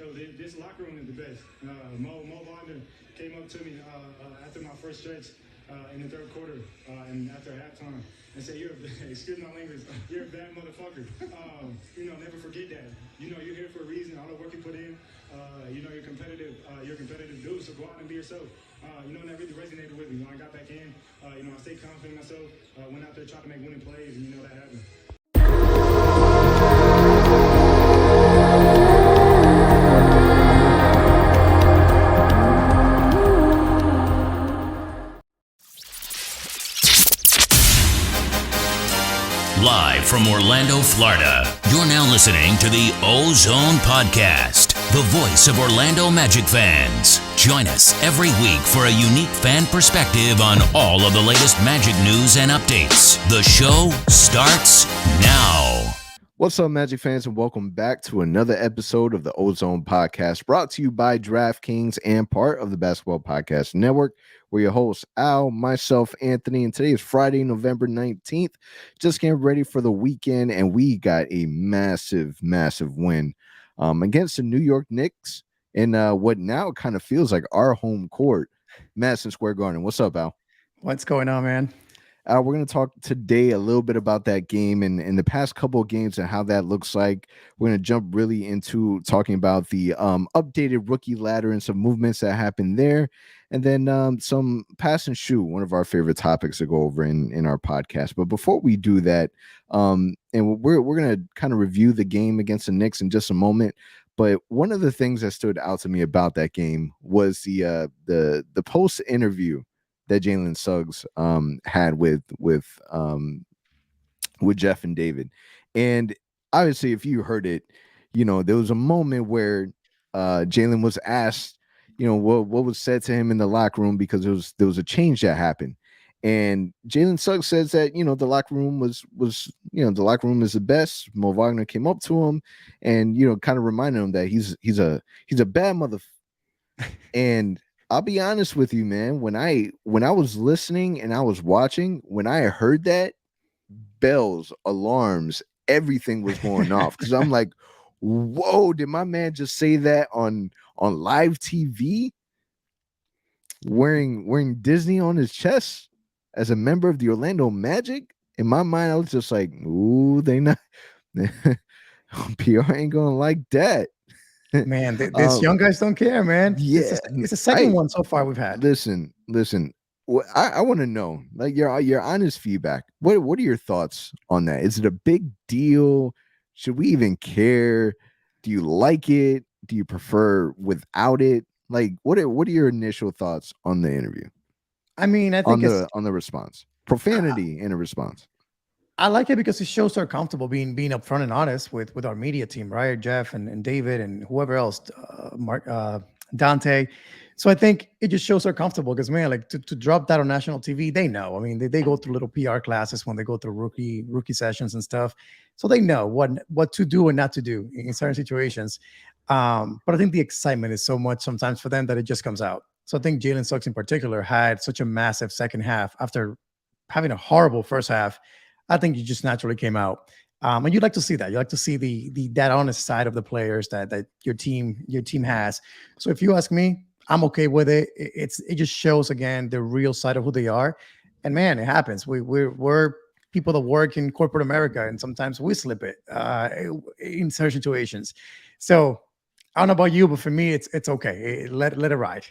So this locker room is the best. Mo Wagner came up to me after my first stretch in the third quarter and after halftime and said, excuse my language, you're a bad motherfucker. Never forget that. You're here for a reason. All the work you put in, you're competitive. You're a competitive dude, so go out and be yourself. And that really resonated with me. When I got back in, I stayed confident in myself, went out there, tried to make winning plays, and that happened. Live from Orlando, Florida, you're now listening to the OZone Podcast, the voice of Orlando Magic fans. Join us every week for a unique fan perspective on all of the latest Magic news and updates. The show starts now. What's up, Magic fans, and welcome back to another episode of the OZone Podcast, brought to you by DraftKings and part of the Basketball Podcast Network. We're your hosts, Al, myself, Anthony, and today is Friday, November 19th. Just getting ready for the weekend, and we got a massive win against the New York Knicks in what now kind of feels like our home court, Madison Square Garden. What's up, Al? What's going on, man? We're going to talk today a little bit about that game and in the past couple of games and how that looks like. We're going to jump really into talking about the updated rookie ladder and some movements that happened there. And then some pass and shoot, one of our favorite topics to go over in our podcast. But before we do that, and we're going to kind of review the game against the Knicks in just a moment. But one of the things that stood out to me about that game was the post interview that Jalen Suggs had with Jeff and David. And obviously, if you heard it, there was a moment where Jalen was asked, what was said to him in the locker room because there was a change that happened. And Jalen Suggs says that, the locker room was the locker room is the best. Mo Wagner came up to him and, kind of reminded him that he's a bad mother. And I'll be honest with you, man. When I was listening and I was watching, when I heard that, bells, alarms, everything was going off because I'm like, whoa, did my man just say that on live TV? Wearing Disney on his chest as a member of the Orlando Magic? In my mind, I was just like, ooh, they not PR ain't gonna like that. Man, these young guys don't care, man. Yeah, it's the second one so far we've had. Listen. I want to know, like your honest feedback. What are your thoughts on that? Is it a big deal? Should we even care? Do you like it? Do you prefer without it? Like, what are your initial thoughts on the interview? I mean, I think on the response, profanity in a response. I like it because it shows they're comfortable being upfront and honest with our media team, right? Jeff and David and whoever else, Mark, Dante. So I think it just shows they're comfortable because, man, like to drop that on national TV, they know. I mean, they go through little PR classes when they go through rookie sessions and stuff. So they know what to do and not to do in certain situations. But I think the excitement is so much sometimes for them that it just comes out. So I think Jalen Suggs in particular had such a massive second half after having a horrible first half. I think it just naturally came out. And you'd like to see that. You like to see the that honest side of the players that your team has. So if you ask me, I'm okay with it. It just shows again the real side of who they are. And man, it happens. We're people that work in corporate America, and sometimes we slip it in certain situations. So I don't know about you, but for me, it's okay. Let it ride.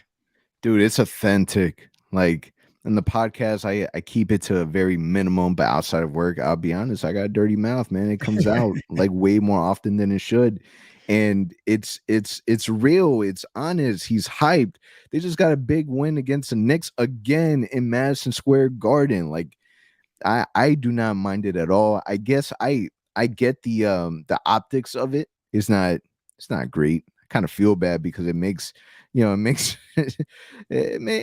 Dude, it's authentic. Like, in the podcast, I keep it to a very minimum, but outside of work, I'll be honest, I got a dirty mouth, man. It comes out like way more often than it should. And it's real. It's honest. He's hyped. They just got a big win against the Knicks again in Madison Square Garden. Like, I do not mind it at all. I guess I get the optics of it. It's not great. I kind of feel bad because it makes it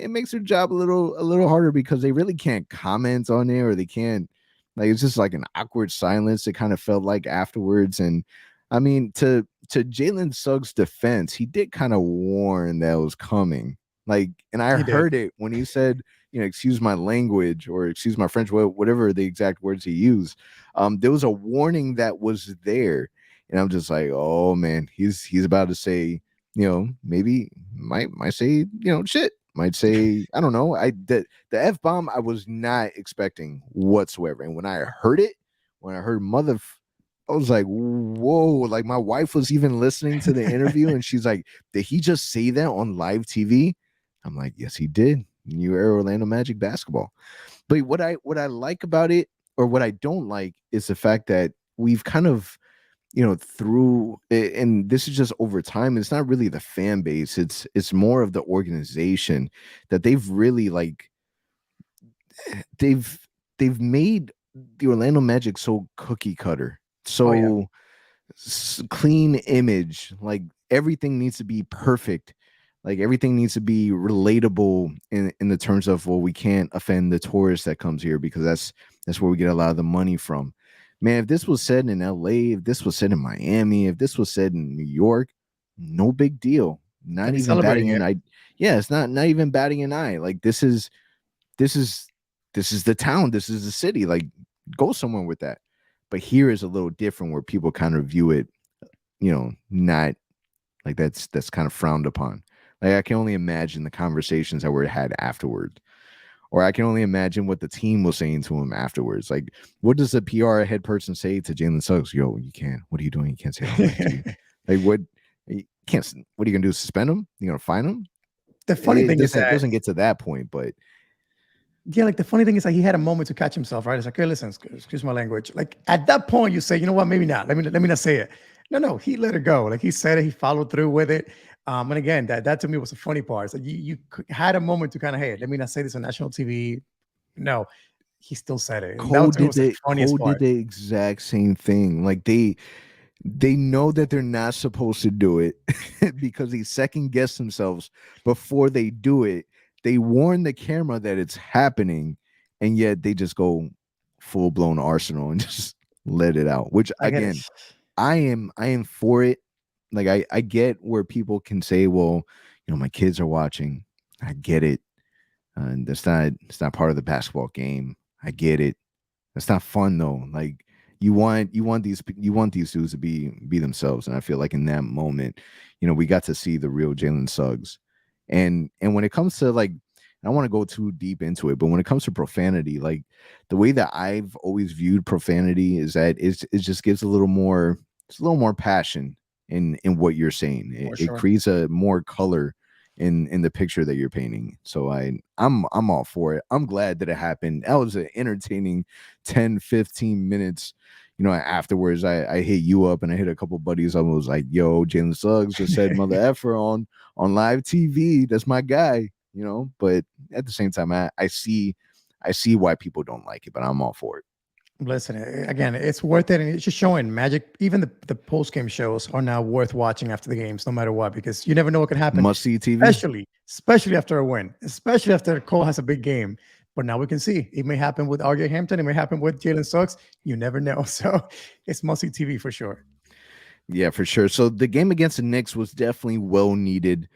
makes their job a little harder because they really can't comment on it, or they can't, like, it's just like an awkward silence. It kind of felt like afterwards. And I mean, to Jalen Suggs' defense, he did kind of warn that it was coming. Like, and I heard it when he said, excuse my language or excuse my French, whatever the exact words he used. There was a warning that was there. And I'm just like, oh man, he's about to say, maybe might say, shit. Might say, I don't know. The F-bomb I was not expecting whatsoever. And when I heard mother, I was like, whoa, like my wife was even listening to the interview and she's like, did he just say that on live TV? I'm like, yes, he did. New era Orlando Magic basketball. But what I like about it, or what I don't like, is the fact that we've kind of, through, and this is just over time, it's not really the fan base, it's more of the organization, that they've really they've made the Orlando Magic so cookie cutter, so clean image, like everything needs to be perfect, like everything needs to be relatable in the terms of, well, we can't offend the tourist that comes here because that's where we get a lot of the money from. Man, if this was said in LA, if this was said in Miami, if this was said in New York, no big deal. Not even batting an eye. Yeah, it's not even batting an eye. Like this is the town, this is the city. Like, go somewhere with that. But here is a little different, where people kind of view it, not like that's kind of frowned upon. Like, I can only imagine the conversations that were had afterward. Or I can only imagine what the team was saying to him afterwards. Like, what does the PR head person say to Jalen Suggs? Yo, you can't. What are you doing? You can't say that. Like, what? You can't. What are you gonna do? Suspend him? You gonna fine him? The funny thing is that it doesn't get to that point, but yeah, like the funny thing is like he had a moment to catch himself, right? It's like, hey, listen, excuse my language. Like at that point, you say, you know what? Maybe not. Let me not say it. No, he let it go. Like he said it. He followed through with it. And again, that to me was the funny part. It's like you had a moment to kind of, hey, let me not say this on national TV. No, he still said it. Cole did the exact same thing. Like they know that they're not supposed to do it because they second guess themselves before they do it. They warn the camera that it's happening, and yet they just go full blown Arsenal and just let it out. Which again, I am for it. Like I get where people can say, well, my kids are watching. I get it. And it's not part of the basketball game. I get it. That's not fun though. Like you want these dudes to be themselves. And I feel like in that moment, we got to see the real Jalen Suggs. And when it comes to like, I don't want to go too deep into it, but when it comes to profanity, like the way that I've always viewed profanity is that it just gives a little more passion in what you're saying. It creates a more color in the picture that you're painting. So I'm all for it. I'm glad that it happened. That was an entertaining 10-15 minutes. Afterwards I hit you up and I hit a couple buddies. I was like, yo, Jalen Suggs just said mother effer on live TV. That's my guy, but at the same time, I see why people don't like it, but I'm all for it. Listen, again, it's worth it, and it's just showing Magic. Even the post-game shows are now worth watching after the games, no matter what, because you never know what could happen. Must see TV, especially after a win, especially after Cole has a big game. But now we can see it may happen with RJ Hampton, it may happen with Jalen Suggs. You never know. So it's must see TV for sure. Yeah, for sure. So the game against the Knicks was definitely well needed.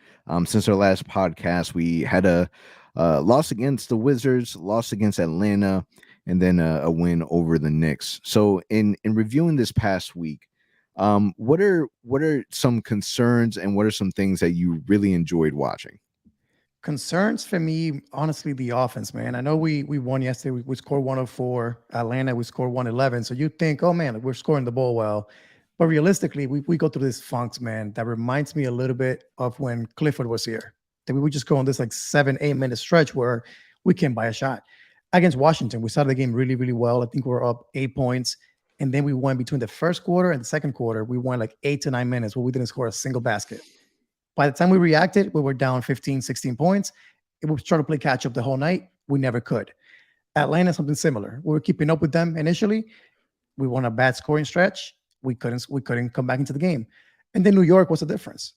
Since our last podcast, we had a loss against the Wizards, loss against Atlanta, and then a win over the Knicks. So in reviewing this past week, what are some concerns and what are some things that you really enjoyed watching? Concerns for me, honestly, the offense, man. I know we won yesterday. We scored 104. Atlanta, we scored 111. So you think, oh man, we're scoring the ball well. But realistically, we go through this funks, man, that reminds me a little bit of when Clifford was here. That we would just go on this like 7-8 minute stretch where we can't buy a shot. Against Washington, we started the game really, really well. I think we were up 8 points. And then we won between the first quarter and the second quarter. We won like 8 to 9 minutes where we didn't score a single basket. By the time we reacted, we were down 15, 16 points. We were trying to play catch up the whole night. We never could. Atlanta, something similar. We were keeping up with them initially. We won a bad scoring stretch. We couldn't come back into the game. And then New York was the difference.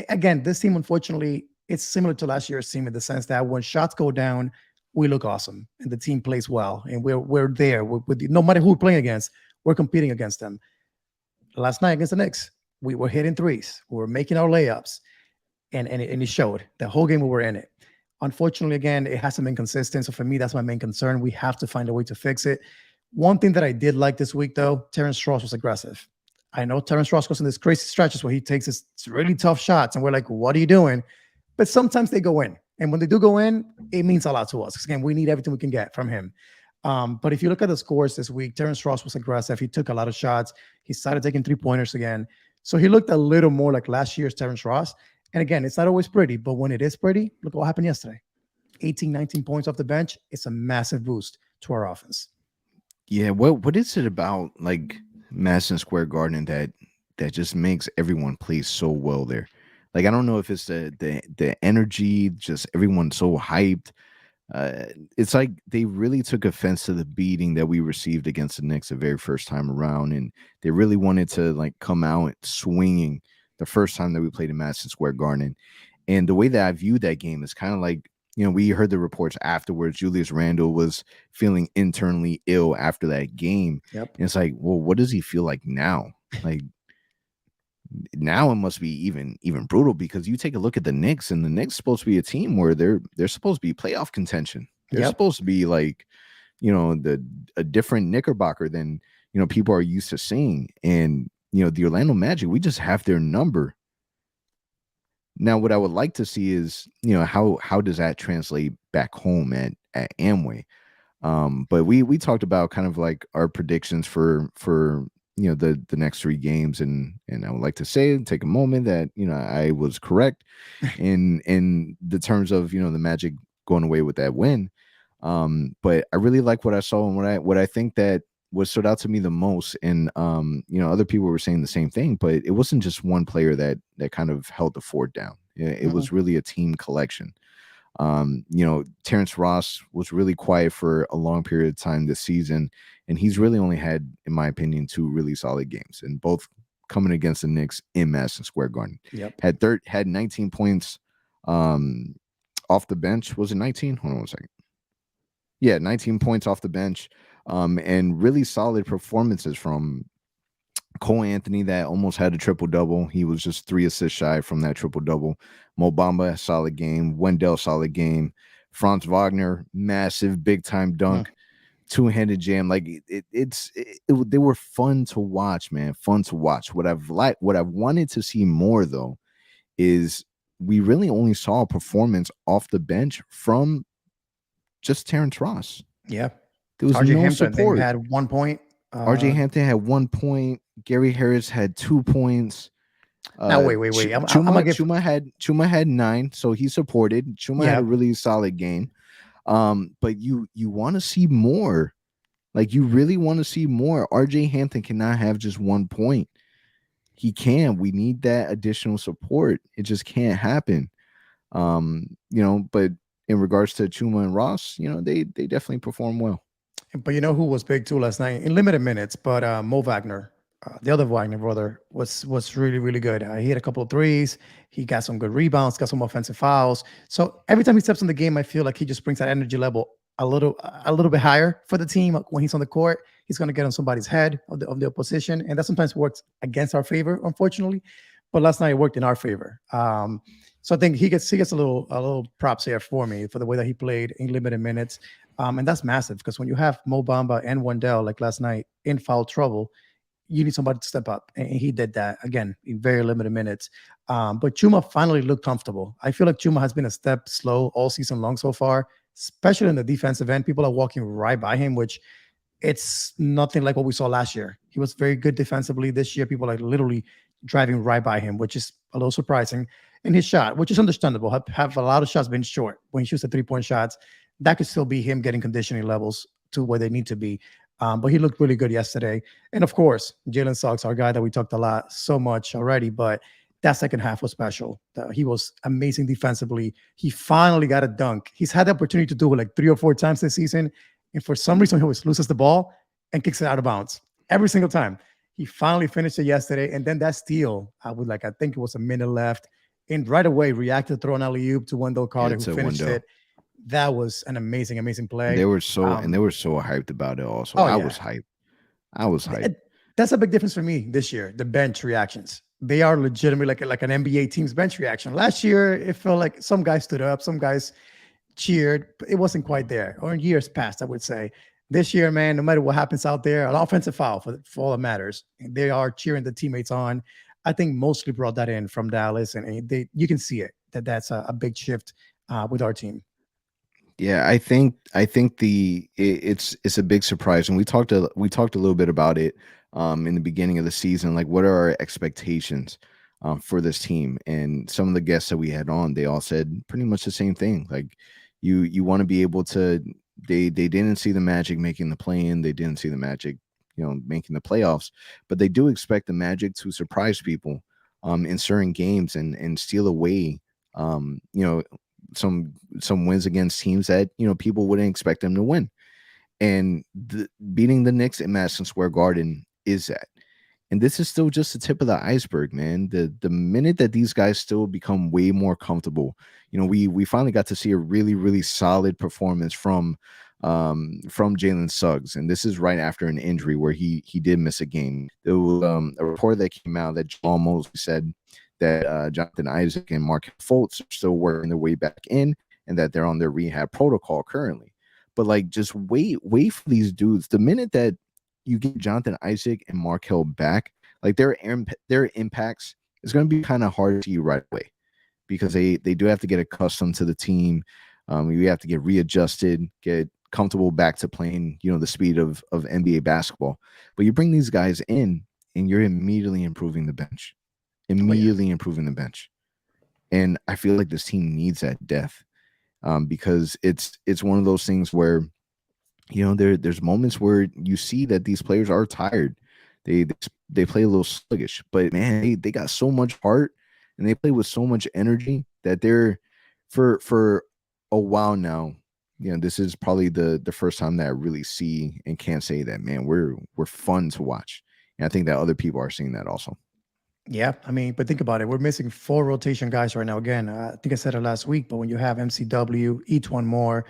Again, this team, unfortunately, it's similar to last year's team in the sense that when shots go down, we look awesome and the team plays well. And we're there. No matter who we're playing against, we're competing against them. Last night against the Knicks, we were hitting threes. We were making our layups. And it showed the whole game we were in it. Unfortunately, again, it hasn't been consistent. So for me, that's my main concern. We have to find a way to fix it. One thing that I did like this week, though, Terrence Ross was aggressive. I know Terrence Ross goes in this crazy stretches where he takes his really tough shots, and we're like, what are you doing? But sometimes they go in. And when they do go in, it means a lot to us. Because again, we need everything we can get from him. But if you look at the scores this week, Terrence Ross was aggressive. He took a lot of shots. He started taking 3-pointers again. So he looked a little more like last year's Terrence Ross. And again, it's not always pretty, but when it is pretty, look what happened yesterday. 18, 19 points off the bench. It's a massive boost to our offense. Yeah, what is it about like Madison Square Garden that just makes everyone play so well there? Like, I don't know if it's the energy, just everyone's so hyped. It's like they really took offense to the beating that we received against the Knicks the very first time around, and they really wanted to like come out swinging the first time that we played in Madison Square Garden. And the way that I viewed that game is kind of like, you know, we heard the reports afterwards. Julius Randle was feeling internally ill after that game. Yep. And it's like, well, what does he feel like now? Like, now it must be even brutal, because you take a look at the Knicks, and the Knicks supposed to be a team where they're supposed to be playoff contention. They're supposed to be like, you know, a different Knickerbocker than, you know, people are used to seeing. And, you know, the Orlando Magic, we just have their number. Now, what I would like to see is, you know, how does that translate back home at Amway? But we talked about kind of like our predictions for you know, the next 3 games, and I would like to take a moment that, you know, I was correct in the terms of, you know, the Magic going away with that win. But I really like what I saw, and what I think that what stood out to me the most, and you know, other people were saying the same thing, but it wasn't just one player that kind of held the fort down. It was really a team collection. You know, Terrence Ross was really quiet for a long period of time this season, and he's really only had, in my opinion, 2 really solid games, and both coming against the Knicks in Madison Square Garden. Yep. Had 19 points off the bench. Was it 19? Hold on one second. Yeah, 19 points off the bench. And really solid performances from Cole Anthony, that almost had a triple-double. He was just 3 assists shy from that triple-double. Mo Bamba, solid game. Wendell, solid game. Franz Wagner, massive big-time dunk. Two-handed jam. Like, they were fun to watch, man. Fun to watch. What I've wanted to see more, though, is we really only saw a performance off the bench from just Terrence Ross. Yeah. There was RJ no Hampton support. had 1 point. RJ Hampton had 1 point. Gary Harris had 2 points. Now wait. Chuma had 9, so he supported. Chuma had a really solid game. But you want to see more. Like, you really want to see more. RJ Hampton cannot have just 1 point. He can. We need that additional support. It just can't happen. You know, but in regards to Chuma and Ross, you know, they definitely performed well. But you know who was big too last night in limited minutes? But Mo Wagner, the other Wagner brother, was really, really good. He hit a couple of threes. He got some good rebounds, got some offensive fouls. So every time he steps in the game, I feel like he just brings that energy level a little bit higher for the team. When he's on the court, he's going to get on somebody's head of the opposition, and that sometimes works against our favor, unfortunately. But last night it worked in our favor. So I think he gets a little props here for me for the way that he played in limited minutes. And that's massive, because when you have Mo Bamba and Wendell, like last night, in foul trouble, you need somebody to step up. And he did that, again, in very limited minutes. But Chuma finally looked comfortable. I feel like Chuma has been a step slow all season long so far, especially in the defensive end. People are walking right by him, which it's nothing like what we saw last year. He was very good defensively. This year, people are literally driving right by him, which is a little surprising. And his shot, which is understandable, have a lot of shots been short. When he shoots the 3-point shots, that could still be him getting conditioning levels to where they need to be. But he looked really good yesterday. And of course, Jalen Suggs, our guy that we talked so much already, but that second half was special. He was amazing defensively. He finally got a dunk. He's had the opportunity to do it like 3 or 4 times this season. And for some reason, he always loses the ball and kicks it out of bounds every single time. He finally finished it yesterday. And then that steal, I think it was a minute left. And right away, reacted, throw an alley-oop to Wendell Carter, who finished it. That was an amazing, amazing play. They were so hyped about it also. I was hyped. That's a big difference for me this year, the bench reactions. They are legitimately like an NBA team's bench reaction. Last year, it felt like some guys stood up, some guys cheered, but it wasn't quite there. Or in years past, I would say. this year, man, no matter what happens out there, an offensive foul for all that matters. They are cheering the teammates on. I think mostly brought that in from Dallas, and you can see it that's a big shift with our team. Yeah, I think it's a big surprise, and we talked a little bit about it in the beginning of the season. Like, what are our expectations for this team? And some of the guests that we had on, they all said pretty much the same thing. Like, you want to be able to. They didn't see the Magic making the play-in. They didn't see the Magic, making the playoffs, but they do expect the Magic to surprise people in certain games and steal away, some wins against teams that people wouldn't expect them to win. And beating the Knicks in Madison Square Garden is that. And this is still just the tip of the iceberg, man. The minute that these guys still become way more comfortable, we finally got to see a really, really solid performance from Jalen Suggs. And this is right after an injury where he did miss a game. There was a report that came out that Jamal Mosley said that Jonathan Isaac and Markelle Fultz are still working their way back in and that they're on their rehab protocol currently. But like, just wait for these dudes. The minute that you get Jonathan Isaac and Markelle back, like their impacts is going to be kind of hard to see right away because they do have to get accustomed to the team. You have to get readjusted, get comfortable back to playing, the speed of NBA basketball. But you bring these guys in and you're immediately improving the bench. Improving the bench. And I feel like this team needs that depth because it's one of those things where there's moments where you see that these players are tired. They play a little sluggish, but man, they got so much heart and they play with so much energy that they're for a while now. This is probably the first time that I really see and can't say that, man, we're fun to watch. And I think that other people are seeing that also. Yeah, I mean, but think about it. We're missing 4 rotation guys right now. Again, I think I said it last week, but when you have MCW, Etuan Moore,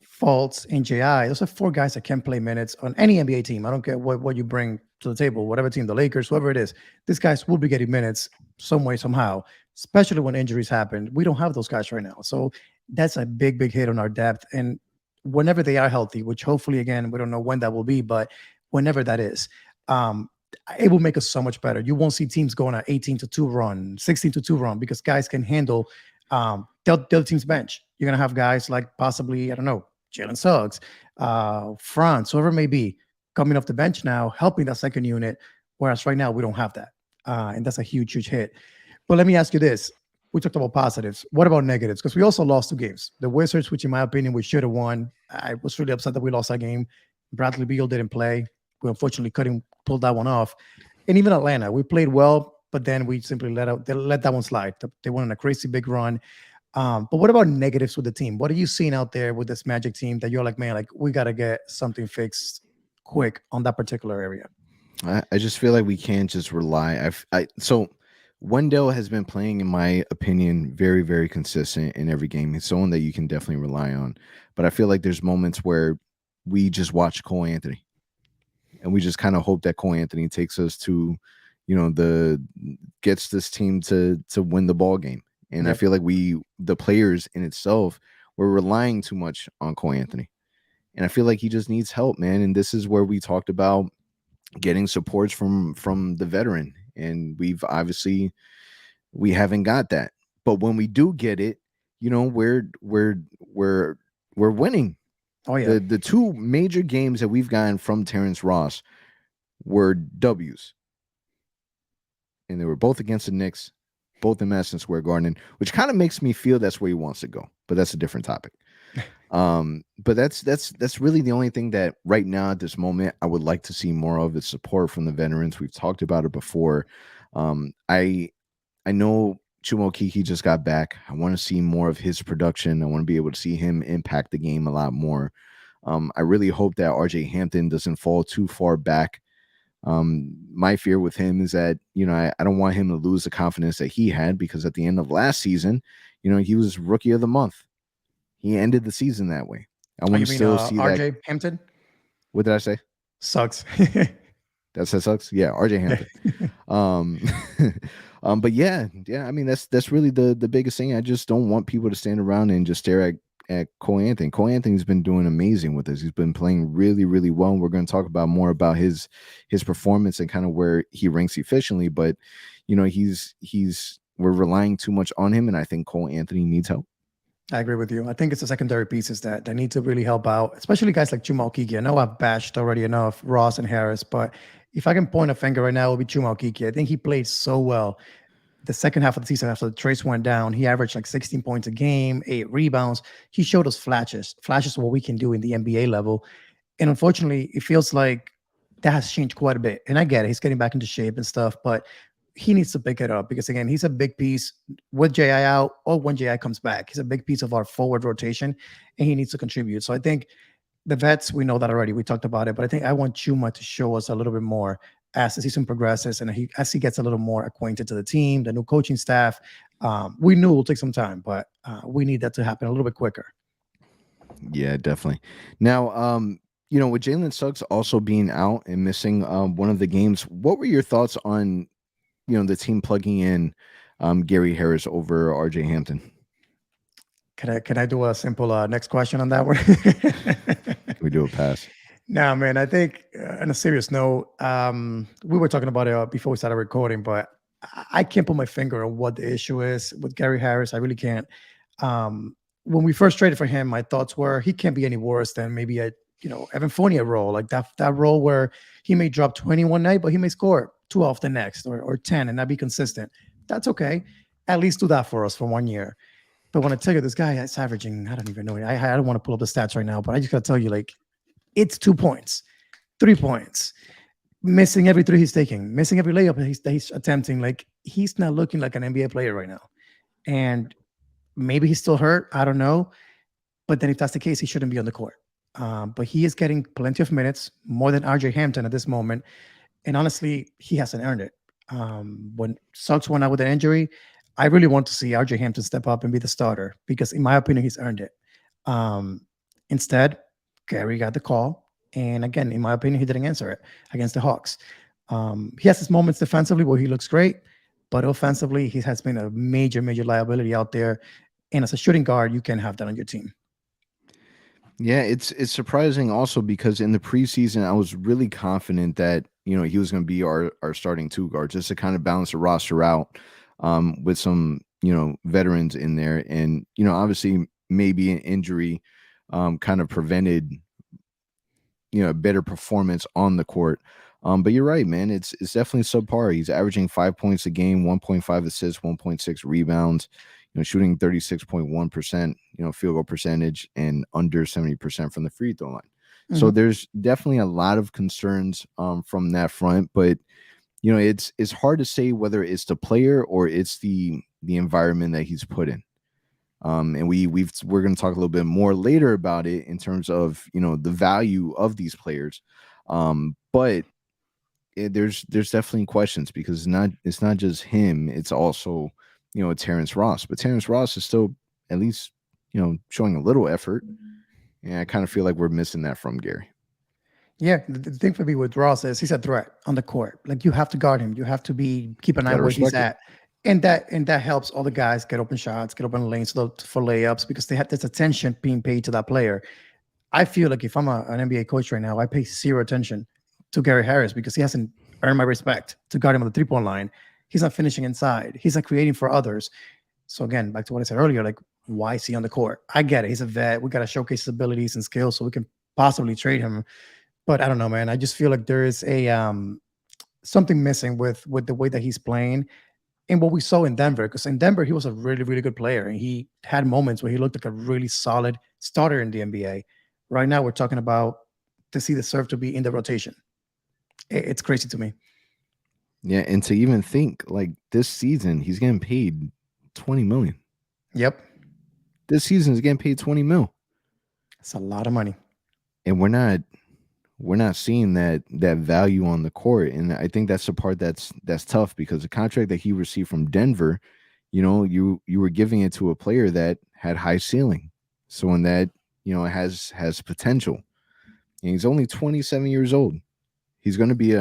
Fultz, and JI, those are 4 guys that can play minutes on any NBA team. I don't care what you bring to the table, whatever team, the Lakers, whoever it is. These guys will be getting minutes some way, somehow, especially when injuries happen. We don't have those guys right now. So that's a big, big hit on our depth. And whenever they are healthy, which hopefully, again, we don't know when that will be, but whenever that is, it will make us so much better. You won't see teams going on 18-2 run, 16-2 run, because guys can handle the other team's bench. You're going to have guys like possibly, I don't know, Jalen Suggs, Franz, whoever it may be, coming off the bench now, helping that second unit, whereas right now we don't have that. And that's a huge, huge hit. But let me ask you this. We talked about positives. What about negatives? Because we also lost 2 games. The Wizards, which in my opinion, we should have won. I was really upset that we lost that game. Bradley Beal didn't play. We unfortunately couldn't pull that one off. And even Atlanta, we played well, but then we simply let that one slide. They went on a crazy big run. But what about negatives with the team? What are you seeing out there with this Magic team that you're like, man, like we got to get something fixed quick on that particular area? I just feel like we can't just rely. So Wendell has been playing, in my opinion, very, very consistent in every game. He's someone that you can definitely rely on. But I feel like there's moments where we just watch Cole Anthony. And we just kind of hope that Cole Anthony takes us to, gets this team to win the ball game. And I feel like the players in itself, we're relying too much on Cole Anthony. And I feel like he just needs help, man. And this is where we talked about getting supports from the veteran. And we haven't got that. But when we do get it, we're winning. Oh yeah. The 2 major games that we've gotten from Terrence Ross were W's. And they were both against the Knicks, both in Madison Square Garden, which kind of makes me feel that's where he wants to go. But that's a different topic. But that's really the only thing that right now at this moment I would like to see more of is support from the veterans. We've talked about it before. I know Chuma Okeke just got back. I want to see more of his production. I want to be able to see him impact the game a lot more. I really hope that RJ Hampton doesn't fall too far back. My fear with him is that, I don't want him to lose the confidence that he had, because at the end of last season, he was Rookie of the Month. He ended the season that way. I want to still see RJ that. Hampton? What did I say? Sucks. That sucks. Yeah, RJ Hampton. But yeah. I mean, that's really the biggest thing. I just don't want people to stand around and just stare at at Cole Anthony. Cole Anthony's been doing amazing with us. He's been playing really, really well. And we're going to talk about more about his performance and kind of where he ranks efficiently. But we're relying too much on him, and I think Cole Anthony needs help. I agree with you. I think it's the secondary pieces that need to really help out, especially guys like Chuma Okeke. I know I've bashed already enough Ross and Harris, but if I can point a finger right now, it would be Chuma Okeke. I think he played so well the second half of the season after the Trace went down. He averaged like 16 points a game, 8 rebounds. He showed us flashes of what we can do in the NBA level. And unfortunately, it feels like that has changed quite a bit. And I get it. He's getting back into shape and stuff, but he needs to pick it up because, again, he's a big piece with JI out or when JI comes back. He's a big piece of our forward rotation, and he needs to contribute. So I think the vets, we know that already. We talked about it, but I think I want Chuma to show us a little bit more as the season progresses and as he gets a little more acquainted to the team, the new coaching staff. We knew it will take some time, but we need that to happen a little bit quicker. Yeah, definitely. Now, with Jalen Suggs also being out and missing one of the games, what were your thoughts on the team plugging in Gary Harris over RJ Hampton? Can I do a simple next question on that one? Can we do a pass? No, man. I think on a serious note, we were talking about it before we started recording, but I can't put my finger on what the issue is with Gary Harris. I really can't. When we first traded for him, my thoughts were he can't be any worse than maybe a Evan Fournier role, like that role where he may drop 20 one night, but he may score 12 the next or 10 and not be consistent. That's okay. At least do that for us for 1 year. But when I tell you this guy is averaging, I don't even know. I don't want to pull up the stats right now, but I just got to tell you, like, it's 2 points, 3 points, missing every three he's taking, missing every layup that he's attempting. Like, he's not looking like an NBA player right now. And maybe he's still hurt. I don't know. But then if that's the case, he shouldn't be on the court. But he is getting plenty of minutes, more than RJ Hampton at this moment. And honestly, he hasn't earned it. When Suggs went out with an injury, I really want to see RJ Hampton step up and be the starter because, in my opinion, he's earned it. Instead, Gary got the call. And again, in my opinion, he didn't answer it against the Hawks. He has his moments defensively where he looks great, but offensively, he has been a major, major liability out there. And as a shooting guard, you can have that on your team. Yeah, it's surprising also because in the preseason, I was really confident that, he was going to be our starting two guard just to kind of balance the roster out with some, veterans in there. And, obviously maybe an injury kind of prevented, better performance on the court. But you're right, man. It's definitely subpar. He's averaging 5 points a game, 1.5 assists, 1.6 rebounds, shooting 36.1%, field goal percentage and under 70% from the free throw line. Mm-hmm. So there's definitely a lot of concerns from that front, but it's hard to say whether it's the player or it's the environment that he's put in. And we're going to talk a little bit more later about it in terms of, the value of these players. But there's definitely questions because it's not just him. It's also, Terrence Ross, but Terrence Ross is still at least, showing a little effort. And I kind of feel like we're missing that from Gary. Yeah. The thing for me with Ross is he's a threat on the court. Like, you have to guard him. You have to keep an eye where he's at. And that helps all the guys get open shots, get open lanes for layups because they have this attention being paid to that player. I feel like if I'm an NBA coach right now, I pay zero attention to Gary Harris because he hasn't earned my respect to guard him on the three-point line. He's not finishing inside. He's not creating for others. So again, back to what I said earlier, like, why is he on the court? I get it. He's a vet. We got to showcase his abilities and skills so we can possibly trade him. But I don't know, man. I just feel like there is a something missing with the way that he's playing and what we saw in Denver. Because in Denver, he was a really, really good player. And he had moments where he looked like a really solid starter in the NBA. Right now, we're talking about to see the serve to be in the rotation. It's crazy to me. Yeah, and to even think like this season, he's getting paid $20 million. Yep. This season is getting paid $20 million. That's a lot of money. And we're not seeing that value on the court. And I think that's the part that's tough because the contract that he received from Denver, you were giving it to a player that had high ceiling. Someone that, has potential. And he's only 27 years old. He's going to be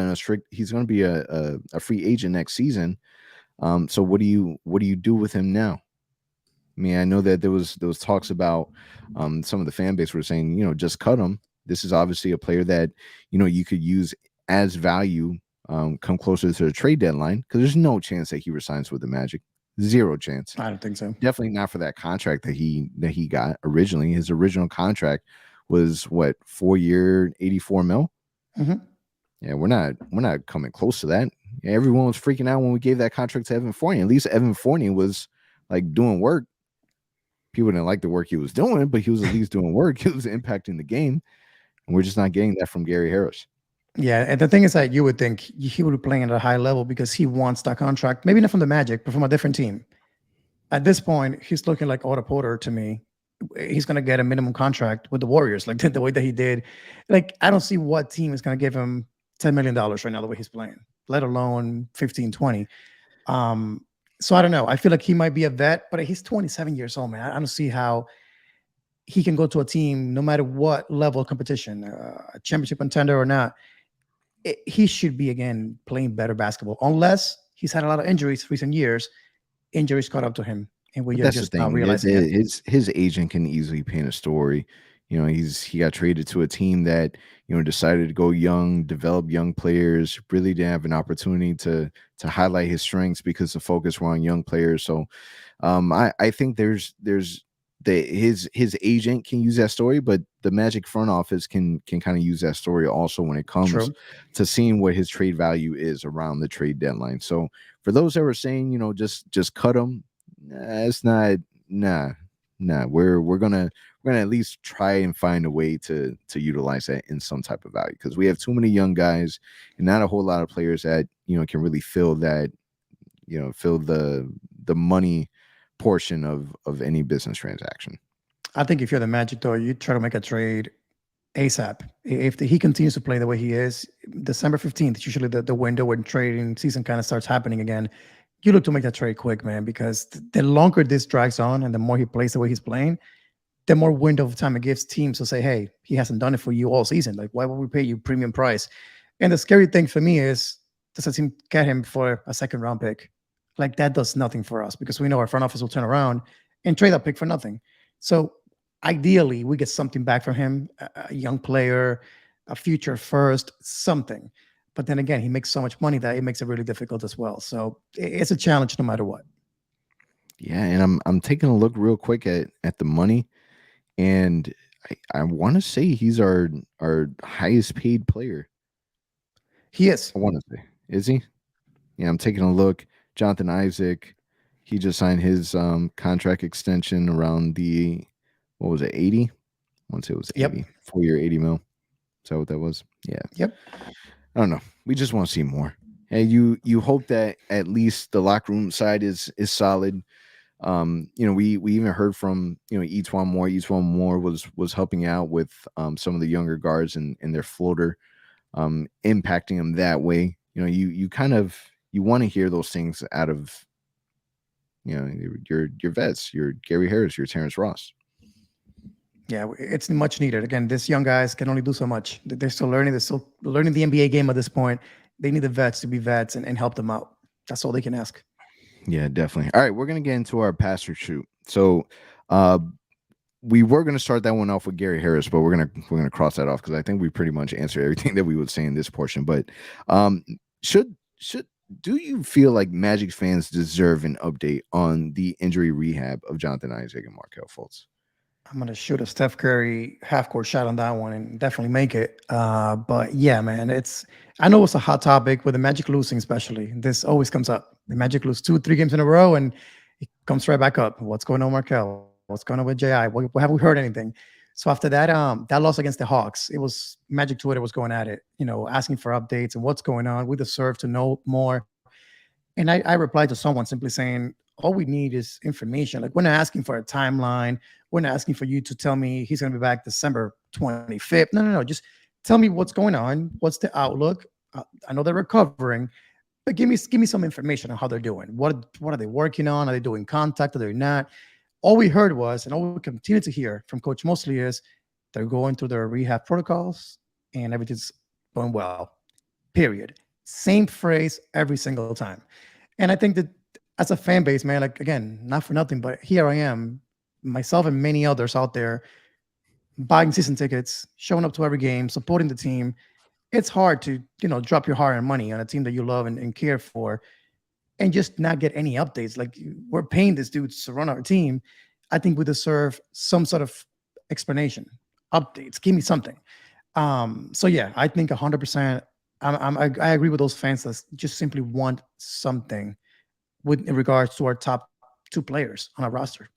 a free agent next season. So what do you do with him now? I mean, I know that there was talks about some of the fan base were saying, just cut him. This is obviously a player that you could use as value come closer to the trade deadline, because there's no chance that he resigns with the Magic. Zero chance. I don't think so. Definitely not for that contract that he got originally. His original contract was what, 4-year, 84 mil. Mm-hmm. Yeah, we're not coming close to that. Everyone was freaking out when we gave that contract to Evan Fournier. At least Evan Fournier was like doing work. People didn't like the work he was doing, but he was at least doing work. He was impacting the game, and we're just not getting that from Gary Harris. Yeah, and the thing is that you would think he would be playing at a high level because he wants that contract, maybe not from the Magic, but from a different team. At this point, he's looking like Otto Porter to me. He's going to get a minimum contract with the Warriors, like the way that he did. Like, I don't see what team is going to give him $10 million right now the way he's playing, let alone 15, 20. So I don't know. I feel like he might be a vet, but he's 27 years old, man. I don't see how he can go to a team, no matter what level of competition, a championship contender or not. He should be, again, playing better basketball, unless he's had a lot of injuries recent years. Injuries caught up to him, and we're just not realizing it. His agent can easily paint a story. He got traded to a team that decided to go young, develop young players. Really didn't have an opportunity to highlight his strengths because the focus were on young players. So, I think there's his agent can use that story, but the Magic front office can kind of use that story also when it comes to seeing what his trade value is around the trade deadline. So for those that were saying, just cut him, it's not. Nah. We're gonna at least try and find a way to utilize that in some type of value, because we have too many young guys and not a whole lot of players that can really fill that, fill the money portion of any business transaction. I think if you're the Magic, though, you try to make a trade ASAP. If he continues to play the way he is, December 15th is usually the window when trading season kind of starts happening again. You look to make that trade quick, man, because the longer this drags on and the more he plays the way he's playing, the more window of time it gives teams to say, hey, he hasn't done it for you all season. Like, why would we pay you premium price? And the scary thing for me is, does a team get him for a second round pick? Like, that does nothing for us, because we know our front office will turn around and trade that pick for nothing. So ideally, we get something back from him, a young player, a future first, something. But then again, he makes so much money that it makes it really difficult as well. So it's a challenge no matter what. Yeah, and I'm taking a look real quick at the money, and I want to say he's our highest paid player. He is. I want to say, is he? Yeah, I'm taking a look. Jonathan Isaac, he just signed his contract extension around the, what was it, 80? Once it was 80. Yep. 4-year, 80 mil. Is that what that was? Yeah. Yep. I don't know. We just want to see more. And you hope that at least the locker room side is solid. We even heard from Etuan Moore. Etuan Moore was helping out with some of the younger guards and their floater, impacting them that way. You kind of want to hear those things out of your vets, your Gary Harris, your Terrence Ross. Yeah, it's much needed. Again, these young guys can only do so much. They're still learning. They're still learning the NBA game at this point. They need the vets to be vets and help them out. That's all they can ask. Yeah, definitely. All right, we're going to get into our pass or shoot. So we were going to start that one off with Gary Harris, but we're going to cross that off because I think we pretty much answered everything that we would say in this portion. But do you feel like Magic fans deserve an update on the injury rehab of Jonathan Isaac and Markelle Fultz? I'm going to shoot a Steph Curry half-court shot on that one and definitely make it. But yeah, man, I know it's a hot topic with the Magic losing, especially. This always comes up. The Magic lose 2-3 games in a row and it comes right back up. What's going on, Markelle? What's going on with JI? What have we heard anything? So after that, that loss against the Hawks, it was Magic Twitter was going at it, asking for updates and what's going on. We deserve to know more. And I replied to someone simply saying, all we need is information. Like, we're not asking for a timeline. We're not asking for you to tell me he's going to be back December 25th. No. Just tell me what's going on. What's the outlook? I know they're recovering, but give me some information on how they're doing. What are they working on? Are they doing contact? Are they not? All we heard was, and all we continue to hear from Coach Mosley is they're going through their rehab protocols and everything's going well. Period. Same phrase every single time. And I think that as a fan base, man, like again, not for nothing, but here I am, myself and many others out there buying season tickets, showing up to every game, supporting the team. It's hard to, drop your hard-earned money on a team that you love and care for and just not get any updates. Like, we're paying this dude to run our team. I think we deserve some sort of explanation, updates. Give me something. So yeah, I think 100%. I agree with those fans that just simply want something in regards to our top two players on our roster.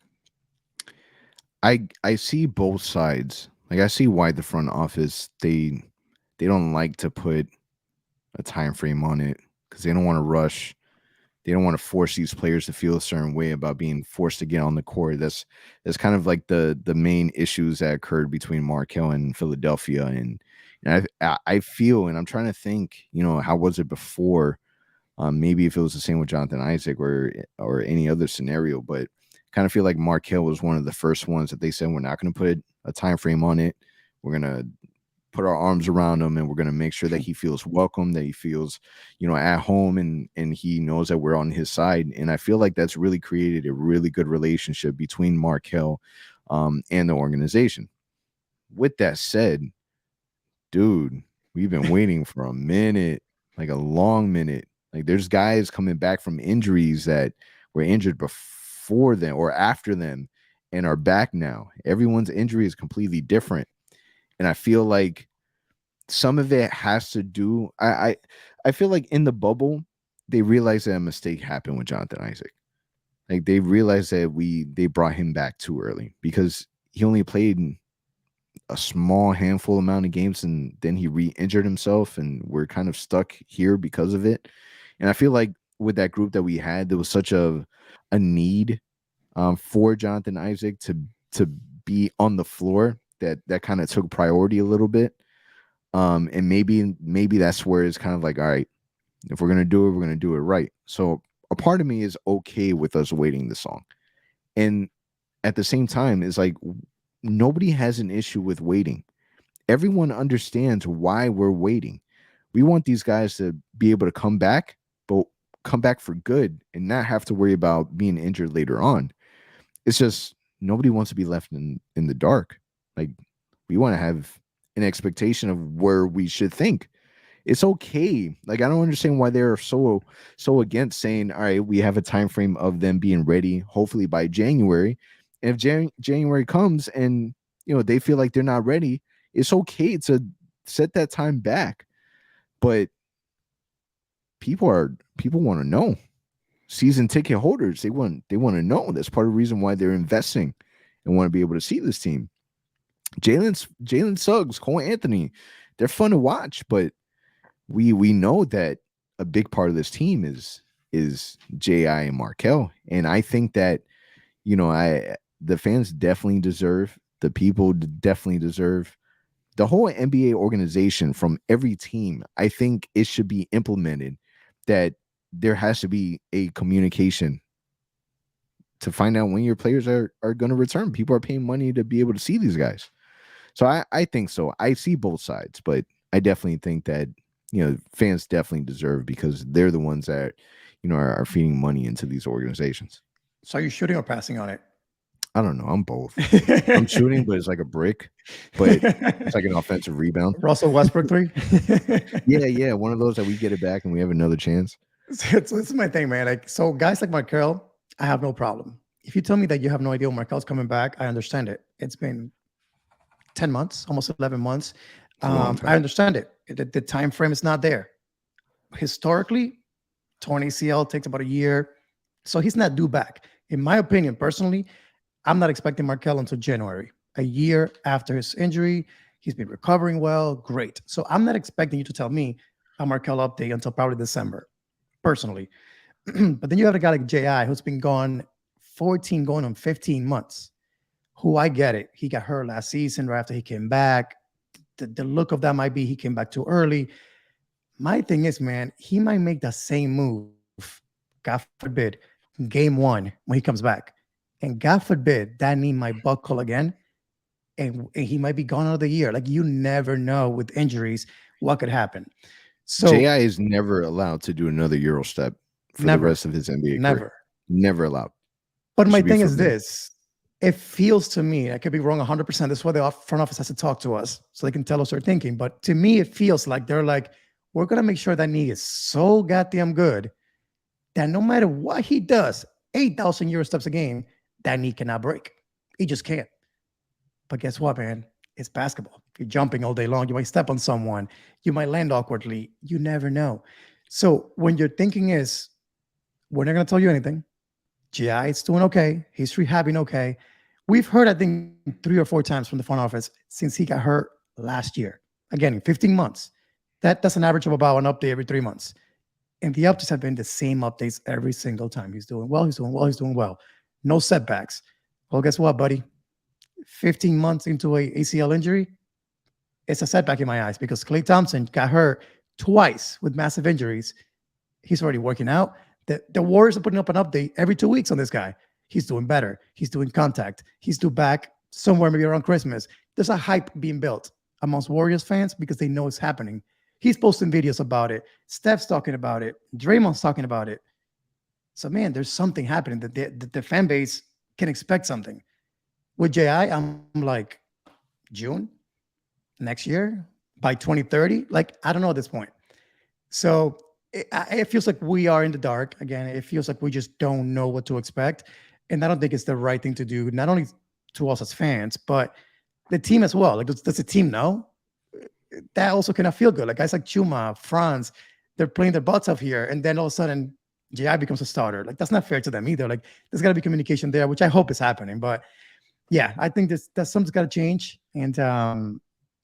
I see both sides. Like, I see why the front office they don't like to put a time frame on it because they don't want to rush. They don't want to force these players to feel a certain way about being forced to get on the court. That's kind of like the main issues that occurred between Markelle and Philadelphia. And I feel, and I'm trying to think, how was it before? Maybe if it was the same with Jonathan Isaac or any other scenario, but kind of feel like Markelle was one of the first ones that they said, we're not going to put a time frame on it. We're going to put our arms around him and we're going to make sure that he feels welcome, that he feels, at home, and he knows that we're on his side. And I feel like that's really created a really good relationship between Markelle and the organization. With that said, dude, we've been waiting for a minute, like a long minute. Like, there's guys coming back from injuries that were injured before them or after them and are back now. Everyone's injury is completely different. And I feel like some of it has to do, I feel like in the bubble, they realized that a mistake happened with Jonathan Isaac. Like, they realized that they brought him back too early because he only played a small handful amount of games and then he re-injured himself and we're kind of stuck here because of it. And I feel like with that group that we had, there was such a need for Jonathan Isaac to be on the floor that kind of took priority a little bit. And maybe that's where it's kind of like, all right, if we're going to do it, we're going to do it right. So a part of me is okay with us waiting this long. And at the same time, it's like, nobody has an issue with waiting. Everyone understands why we're waiting. We want these guys to be able to come back, but come back for good and not have to worry about being injured later on. It's just nobody wants to be left in the dark. Like, we want to have an expectation of where we should think. It's okay. Like, I don't understand why they're so against saying, all right, we have a time frame of them being ready, hopefully by January. And if January comes and, they feel like they're not ready, it's okay to set that time back. But people want to know. Season ticket holders, they want to know. That's part of the reason why they're investing and want to be able to see this team. Jalen Suggs, Cole Anthony, they're fun to watch, but we know that a big part of this team is JI and Markelle. And I think that, the fans definitely deserve, the people definitely deserve, the whole NBA organization from every team. I think it should be implemented that there has to be a communication to find out when your players are going to return. People are paying money to be able to see these guys. So I think so. I see both sides, but I definitely think that, fans definitely deserve, because they're the ones that, are feeding money into these organizations. So are you shooting or passing on it? I don't know. I'm both. I'm shooting, but it's like a brick, but it's like an offensive rebound. Russell Westbrook 3? Yeah. One of those that we get it back and we have another chance. So this is my thing, man. Like, so guys like Markelle, I have no problem. If you tell me that you have no idea when Markelle's coming back, I understand it. It's been 10 months, almost 11 months. I understand it. The time frame is not there. Historically, torn ACL takes about a year. So he's not due back. In my opinion, personally, I'm not expecting Markelle until January. A year after his injury, he's been recovering well. Great. So I'm not expecting you to tell me a Markelle update until probably December, personally. But then you have a guy like JI who's been gone 14 going on 15 months. Who, I get it. He got hurt last season right after he came back. The look of that might be he came back too early. My thing is, man, he might make the same move, God forbid, game 1 when he comes back. And God forbid that knee might buckle again. And he might be gone another year. Like, you never know with injuries what could happen. So JI is never allowed to do another Euro step for the rest of his NBA career. Never allowed. But It my should be thing is forbidden. this. It feels to me, I could be wrong 100%. That's why the front office has to talk to us so they can tell us their thinking. But to me, it feels like they're like, we're going to make sure that knee is so goddamn good that no matter what he does, 8,000 euro steps a game, that knee cannot break. He just can't. But guess what, man? It's basketball. You're jumping all day long. You might step on someone. You might land awkwardly. You never know. So when your thinking is, we're not going to tell you anything. JI is doing okay. He's rehabbing okay. We've heard, I think, 3 or 4 times from the front office since he got hurt last year. Again, in 15 months. That's an average of about an update every 3 months. And the updates have been the same updates every single time. He's doing well. He's doing well. He's doing well. No setbacks. Well, guess what, buddy? 15 months into a ACL injury, it's a setback in my eyes because Klay Thompson got hurt twice with massive injuries. He's already working out. The Warriors are putting up an update every 2 weeks on this guy. He's doing better. He's doing contact. He's due back somewhere maybe around Christmas. There's a hype being built amongst Warriors fans because they know it's happening. He's posting videos about it. Steph's talking about it. Draymond's talking about it. So, man, there's something happening that the fan base can expect something. With JI, I'm like, June next year, by 2030? Like, I don't know at this point. So it feels like we are in the dark. Again, it feels like we just don't know what to expect. And I don't think it's the right thing to do, not only to us as fans, but the team as well. Like, does the team know? That also cannot feel good. Like guys like Chuma, Franz, they're playing their butts off here. And then all of a sudden, JI becomes a starter. Like, that's not fair to them either. Like, there's got to be communication there, which I hope is happening. But yeah, I think that something's got to change. And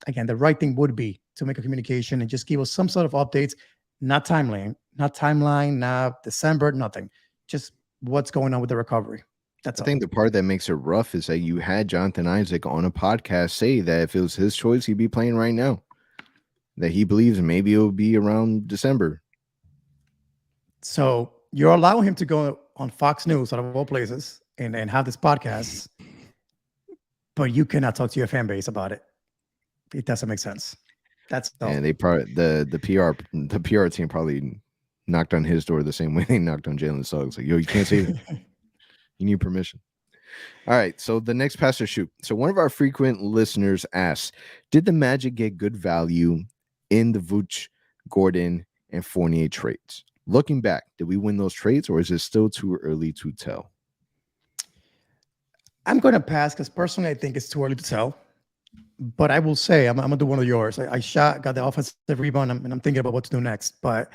again, the right thing would be to make a communication and just give us some sort of updates, not timeline, not December, nothing. Just what's going on with the recovery. That's I think the part that makes it rough is that you had Jonathan Isaac on a podcast say that if it was his choice, he'd be playing right now. That he believes maybe it'll be around December. So you're allowing him to go on Fox News, out of all places, and have this podcast, but you cannot talk to your fan base about it. It doesn't make sense. That's and they probably the PR team probably knocked on his door the same way they knocked on Jalen Suggs. Like, yo, you can't say that. You need permission. All right. So the next pass or shoot. So one of our frequent listeners asks, did the Magic get good value in the Vucevic, Gordon, and Fournier trades? Looking back, did we win those trades, or is it still too early to tell? I'm going to pass because personally, I think it's too early to tell. But I will say, I'm going to do one of yours. I got the offensive rebound, and I'm thinking about what to do next. But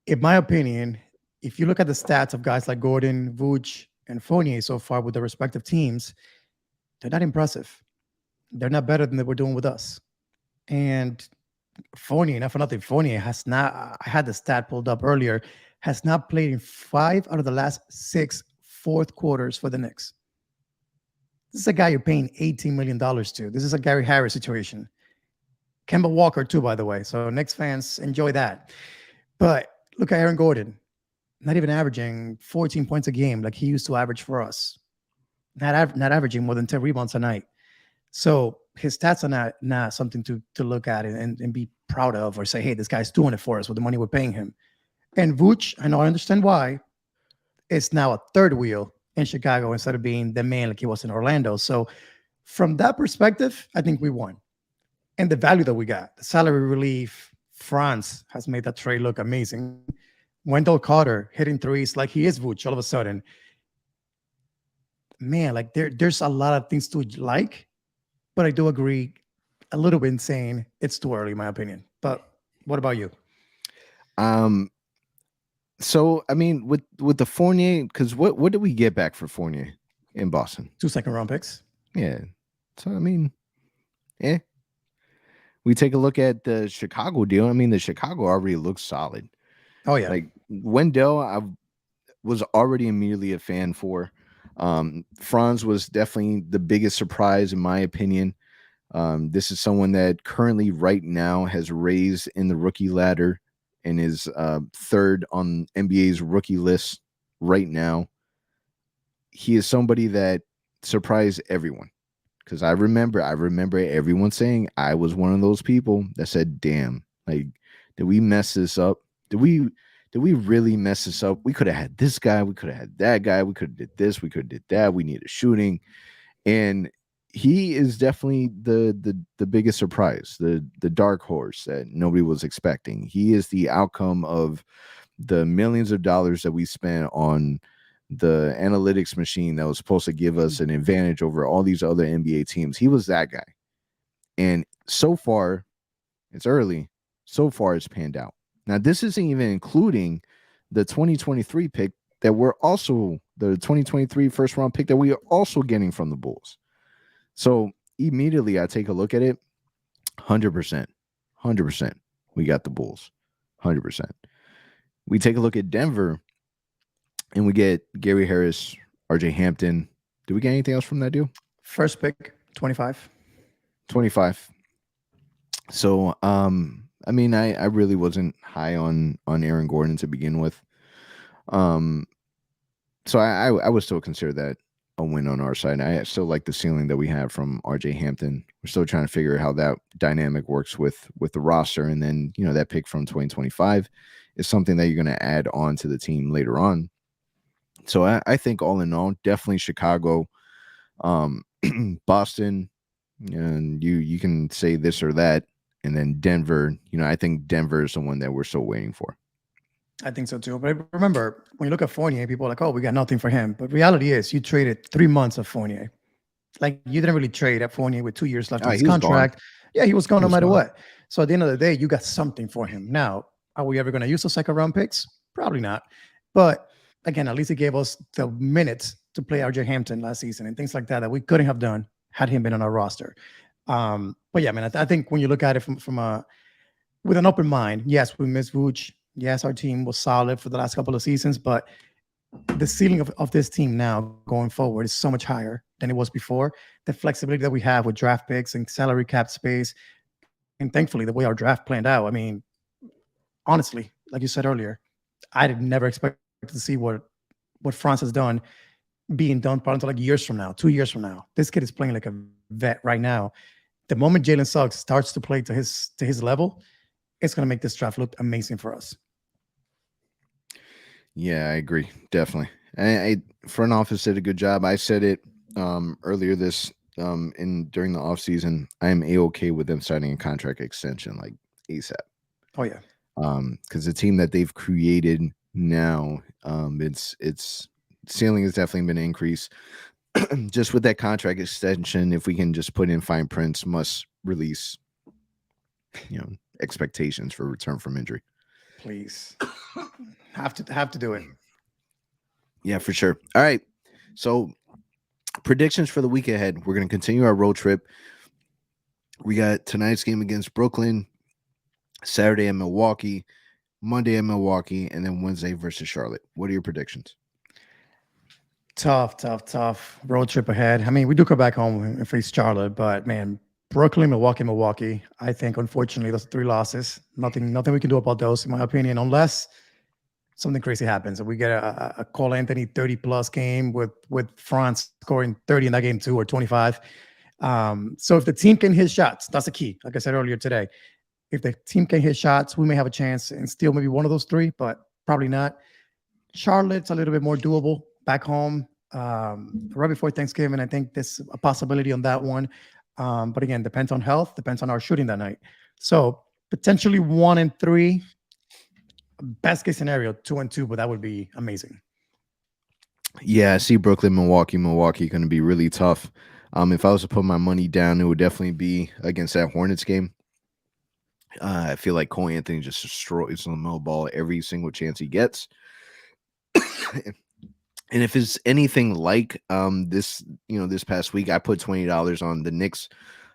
in my opinion, if you look at the stats of guys like Gordon, Vucevic, and Fournier so far with their respective teams, they're not impressive. They're not better than they were doing with us. And Fournier, not for nothing, Fournier has not, I had the stat pulled up earlier, has not played in 5 out of the last 6 fourth quarters for the Knicks. This is a guy you're paying $18 million to. This is a Gary Harris situation. Kemba Walker too, by the way. So Knicks fans, enjoy that. But look at Aaron Gordon. Not even averaging 14 points a game like he used to average for us. Not averaging more than 10 rebounds a night. So his stats are not something to look at and be proud of or say, hey, this guy's doing it for us with the money we're paying him. And Vucevic, I understand why, it's now a third wheel in Chicago instead of being the man like he was in Orlando. So from that perspective, I think we won. And the value that we got, the salary relief, Franz has made that trade look amazing. Wendell Carter hitting threes like he is Vucevic all of a sudden. Man, like there's a lot of things to like, but I do agree a little bit insane. It's too early, in my opinion. But what about you? So I mean, with the Fournier, because what did we get back for Fournier in Boston? 2 second-round picks. Yeah. So I mean, we take a look at the Chicago deal. I mean, the Chicago already looks solid. Oh yeah. Like Wendell, I was already immediately a fan for. Franz was definitely the biggest surprise in my opinion. This is someone that currently right now has raised in the rookie ladder and is third on NBA's rookie list right now. He is somebody that surprised everyone because I remember everyone saying I was one of those people that said, damn, like, did we mess this up? Did did we really mess this up? We could have had this guy, we could have had that guy, we could have did this, we could have did that. We needed shooting, and he is definitely the biggest surprise, the dark horse that nobody was expecting. He is the outcome of the millions of dollars that we spent on the analytics machine that was supposed to give us an advantage over all these other NBA teams. He was that guy. And so far, it's early. So far, it's panned out. Now, this isn't even including the 2023 pick that we're also, the 2023 first round pick that we are also getting from the Bulls. So immediately I take a look at it, 100%. 100%. We got the Bulls. 100%. We take a look at Denver, and we get Gary Harris, RJ Hampton. Did we get anything else from that deal? First pick, 25. 25. So, I mean, I really wasn't high on Aaron Gordon to begin with. So I would still consider that a win on our side. I still like the ceiling that we have from RJ Hampton. We're still trying to figure out how that dynamic works with the roster. And then, you know, that pick from 2025 is something that you're going to add on to the team later on. So I think all in all, definitely Chicago, Boston, and you can say this or that. And then Denver, you know, I think Denver is the one that we're still waiting for. I think so too. But remember, when you look at Fournier, people are like, oh, we got nothing for him. But reality is you traded 3 months of Fournier. Like, you didn't really trade at Fournier with 2 years left on his contract. Gone. Yeah, he was gone no matter what. So at the end of the day, you got something for him. Now, are we ever going to use those second round picks? Probably not. But again, at least it gave us the minutes to play RJ Hampton last season and things like that we couldn't have done had him been on our roster. But yeah, man, I think when you look at it from with an open mind, yes, we miss Vooch. Yes, our team was solid for the last couple of seasons, but the ceiling of this team now going forward is so much higher than it was before. The flexibility that we have with draft picks and salary cap space, and thankfully the way our draft planned out. I mean, honestly, like you said earlier, I did never expect to see what France has done being done probably until like years from now, 2 years from now. This kid is playing like a vet right now. The moment Jalen Suggs starts to play to his level, it's going to make this draft look amazing for us. Yeah, I agree. Definitely. I front office did a good job. I said it earlier during the offseason. I am A-okay with them signing a contract extension like ASAP. Oh yeah. Because the team that they've created now, its ceiling has definitely been increased. Just with that contract extension, if we can just put in fine prints, must release, you know, expectations for return from injury. Please. have to do it. Yeah, for sure. All right. So predictions for the week ahead. We're going to continue our road trip. We got tonight's game against Brooklyn, Saturday in Milwaukee, Monday in Milwaukee, and then Wednesday versus Charlotte. What are your predictions? Tough road trip ahead. I mean, we do go back home and face Charlotte, but man, Brooklyn, Milwaukee. I think, unfortunately, those 3 losses. Nothing we can do about those, in my opinion, unless something crazy happens and we get a Cole Anthony 30-plus game with France scoring 30 in that game too, or 25. So if the team can hit shots, that's the key. Like I said earlier today, if the team can hit shots, we may have a chance and steal maybe one of those 3, but probably not. Charlotte's a little bit more doable back home right before Thanksgiving. I think there's a possibility on that one. But again, depends on health, depends on our shooting that night. So potentially 1-3, best case scenario 2-2, but that would be amazing. Yeah, I see Brooklyn, Milwaukee going to be really tough. If I was to put my money down, it would definitely be against that Hornets game. I feel like Cole Anthony just destroys the middle ball every single chance he gets. And if it's anything like this past week, I put $20 on the Knicks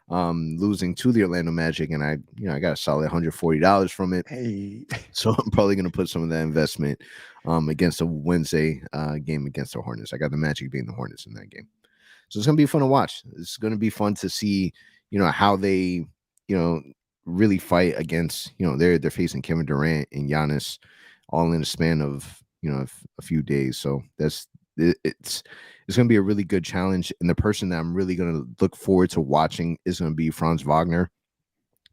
losing to the Orlando Magic, and I got a solid $140 from it. Hey, so I'm probably going to put some of that investment against a Wednesday game against the Hornets. I got the Magic beating the Hornets in that game, so it's going to be fun to watch. It's going to be fun to see, how they, really fight against, they're facing Kevin Durant and Giannis all in a span of a few days. So it's going to be a really good challenge. And the person that I'm really going to look forward to watching is going to be Franz Wagner,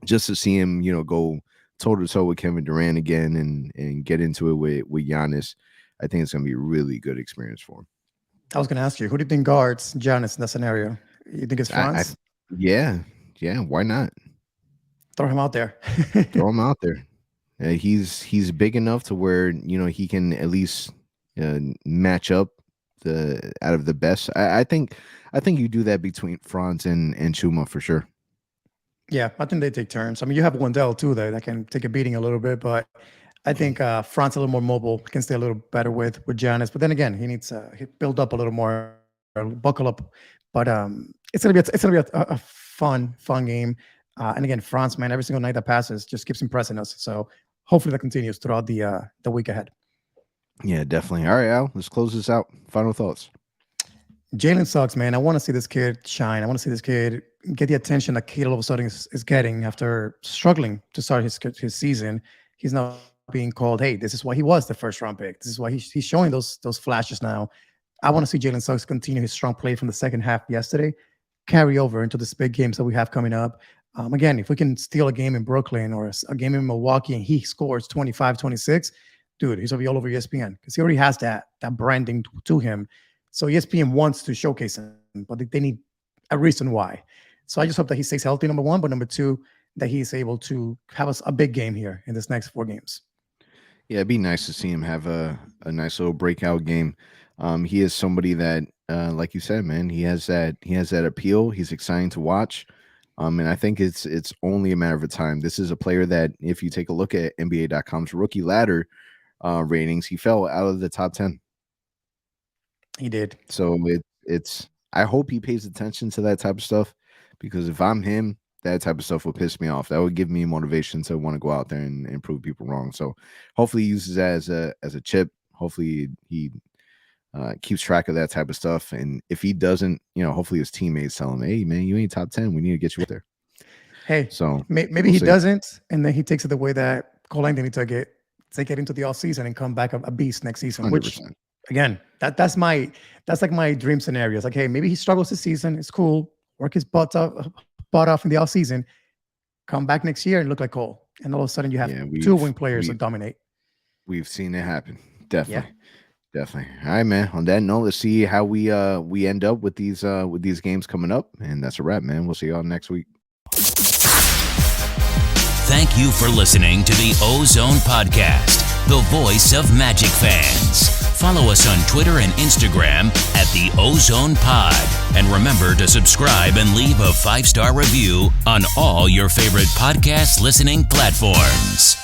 just to see him, go toe to toe with Kevin Durant again and get into it with Giannis, I think it's going to be a really good experience for him. I was going to ask you, who do you think guards Giannis in that scenario? You think it's Franz? Yeah. Why not? Throw him out there. Throw him out there. He's big enough to where he can at least match up out of the best. I think you do that between Franz and Chuma for sure. Yeah, I think they take turns. I mean, you have Wendell too that can take a beating a little bit, but I think Franz a little more mobile, can stay a little better with Giannis. But then again, he needs to build up a little more, buckle up. But it's gonna be a fun game. And again, Franz, man, every single night that passes just keeps impressing us. So hopefully that continues throughout the week ahead. Yeah, definitely. All right, Al, let's close this out. Final thoughts. Jalen Suggs, man. I want to see this kid shine. I want to see this kid get the attention that Kate all of a sudden is getting after struggling to start his season. He's now being called, hey, this is why he was the first round pick. This is why he's showing those flashes now. I want to see Jalen Suggs continue his strong play from the second half yesterday, carry over into this big games that we have coming up. Again, if we can steal a game in Brooklyn or a game in Milwaukee and he scores 25, 26, dude, he's going to be all over ESPN because he already has that branding to him. So ESPN wants to showcase him, but they need a reason why. So I just hope that he stays healthy, number one, but number two, that he's able to have a big game here in this next 4 games. Yeah, it'd be nice to see him have a nice little breakout game. He is somebody that, like you said, man, he has that appeal. He's exciting to watch. And I think it's only a matter of time. This is a player that, if you take a look at NBA.com's rookie ladder ratings, he fell out of the top 10. He did. So I hope he pays attention to that type of stuff, because if I'm him, that type of stuff would piss me off. That would give me motivation to want to go out there and prove people wrong. So hopefully he uses that as a chip. Hopefully he keeps track of that type of stuff. And if he doesn't, hopefully his teammates tell him, hey, man, you ain't top 10. We need to get you up there. Hey, so maybe he doesn't. And then he takes it the way that Cole Anthony took it, take it into the offseason and come back a beast next season, 100%. Which again, that's like my dream scenario. It's like, hey, maybe he struggles this season. It's cool. Work his butt off in the offseason. Come back next year and look like Cole. And all of a sudden you have 2 wing players that dominate. We've seen it happen. Definitely. Yeah. Definitely. All right, man. On that note, let's see how we end up with these games coming up. And that's a wrap, man. We'll see y'all next week. Thank you for listening to the OZone Podcast, the voice of Magic fans. Follow us on Twitter and Instagram at the OZone Pod. And remember to subscribe and leave a 5-star review on all your favorite podcast listening platforms.